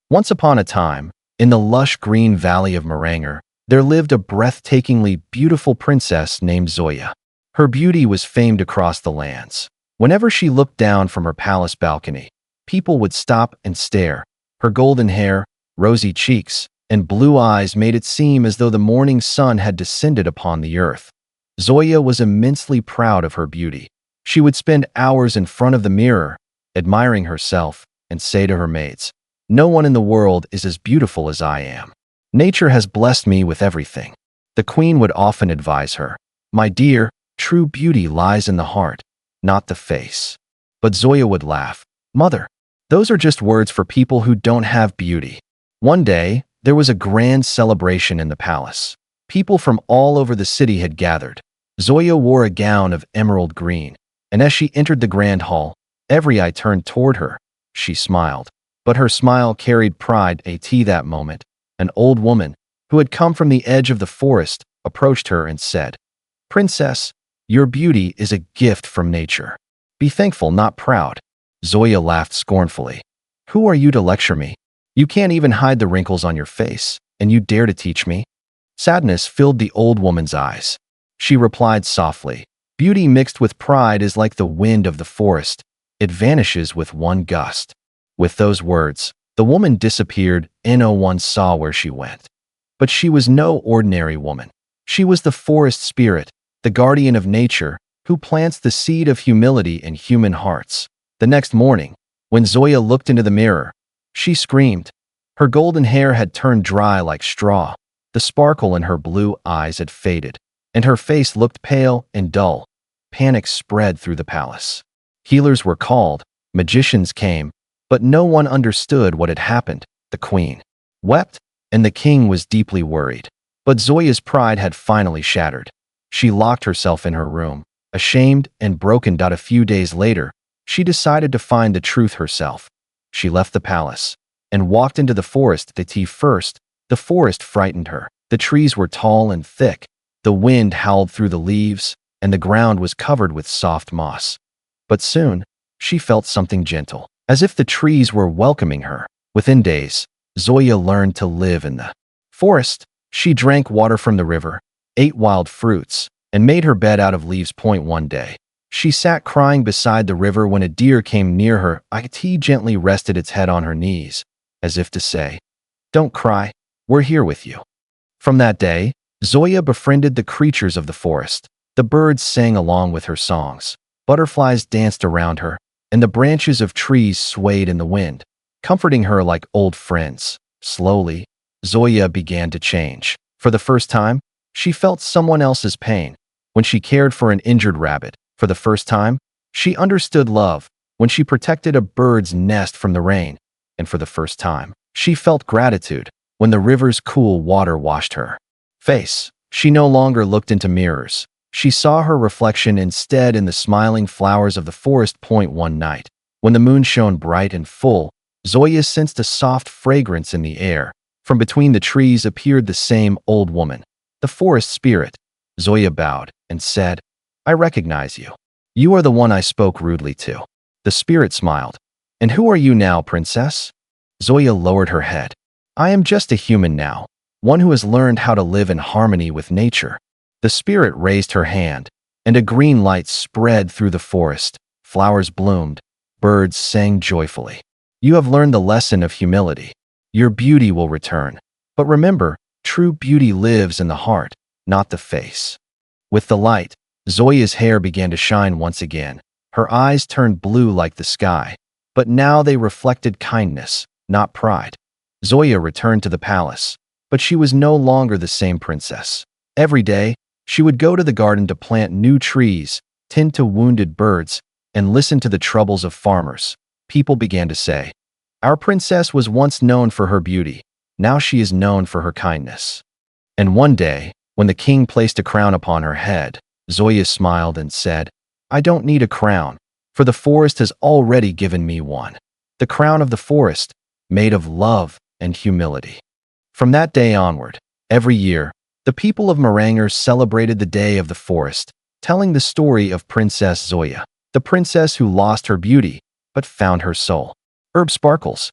Once upon a time, in the lush green valley of Maranger, there lived a breathtakingly beautiful princess named Zoya. Her beauty was famed across the lands. Whenever she looked down from her palace balcony, people would stop and stare. Her golden hair, rosy cheeks, and blue eyes made it seem as though the morning sun had descended upon the earth. Zoya was immensely proud of her beauty. She would spend hours in front of the mirror, admiring herself, and say to her maids, "No one in the world is as beautiful as I am. Nature has blessed me with everything." The queen would often advise her, "My dear, true beauty lies in the heart, not the face." But Zoya would laugh, "Mother, those are just words for people who don't have beauty." One day, there was a grand celebration in the palace. People from all over the city had gathered. Zoya wore a gown of emerald green, and as she entered the grand hall, every eye turned toward her. She smiled, but her smile carried pride. That moment, an old woman, who had come from the edge of the forest, approached her and said, "Princess, your beauty is a gift from nature. Be thankful, not proud." Zoya laughed scornfully. "Who are you to lecture me? You can't even hide the wrinkles on your face, and you dare to teach me?" Sadness filled the old woman's eyes. She replied softly, "Beauty mixed with pride is like the wind of the forest. It vanishes with one gust." With those words, the woman disappeared, and no one saw where she went. But she was no ordinary woman. She was the forest spirit, the guardian of nature, who plants the seed of humility in human hearts. The next morning, when Zoya looked into the mirror, she screamed. Her golden hair had turned dry like straw, the sparkle in her blue eyes had faded, and her face looked pale and dull. Panic spread through the palace. Healers were called, magicians came, but no one understood what had happened. The queen wept, and the king was deeply worried. But Zoya's pride had finally shattered. She locked herself in her room, ashamed and broken. A few days later, she decided to find the truth herself. She left the palace and walked into the forest. First, the forest frightened her. The trees were tall and thick. The wind howled through the leaves, and the ground was covered with soft moss. But soon, she felt something gentle, as if the trees were welcoming her. Within days, Zoya learned to live in the forest. She drank water from the river, ate wild fruits, and made her bed out of leaves. One day, she sat crying beside the river when a deer came near her. It gently rested its head on her knees, as if to say, "Don't cry, we're here with you." From that day, Zoya befriended the creatures of the forest. The birds sang along with her songs, butterflies danced around her, and the branches of trees swayed in the wind, comforting her like old friends. Slowly, Zoya began to change. For the first time, she felt someone else's pain. When she cared for an injured rabbit, for the first time, she understood love. When she protected a bird's nest from the rain, and for the first time, she felt gratitude. When the river's cool water washed her face, she no longer looked into mirrors. She saw her reflection instead in the smiling flowers of the forest. One night, when the moon shone bright and full, Zoya sensed a soft fragrance in the air. From between the trees appeared the same old woman, the forest spirit. Zoya bowed and said, "I recognize you. You are the one I spoke rudely to." The spirit smiled. "And who are you now, princess?" Zoya lowered her head. "I am just a human now, one who has learned how to live in harmony with nature." The spirit raised her hand, and a green light spread through the forest. Flowers bloomed, birds sang joyfully. "You have learned the lesson of humility. Your beauty will return. But remember, true beauty lives in the heart, not the face." With the light, Zoya's hair began to shine once again. Her eyes turned blue like the sky, but now they reflected kindness, not pride. Zoya returned to the palace, but she was no longer the same princess. Every day, she would go to the garden to plant new trees, tend to wounded birds, and listen to the troubles of farmers. People began to say, "Our princess was once known for her beauty. Now she is known for her kindness." And one day, when the king placed a crown upon her head, Zoya smiled and said, "I don't need a crown, for the forest has already given me one. The crown of the forest, made of love and humility." From that day onward, every year, the people of Maranger celebrated the Day of the Forest, telling the story of Princess Zoya, the princess who lost her beauty but found her soul. Herb sparkles,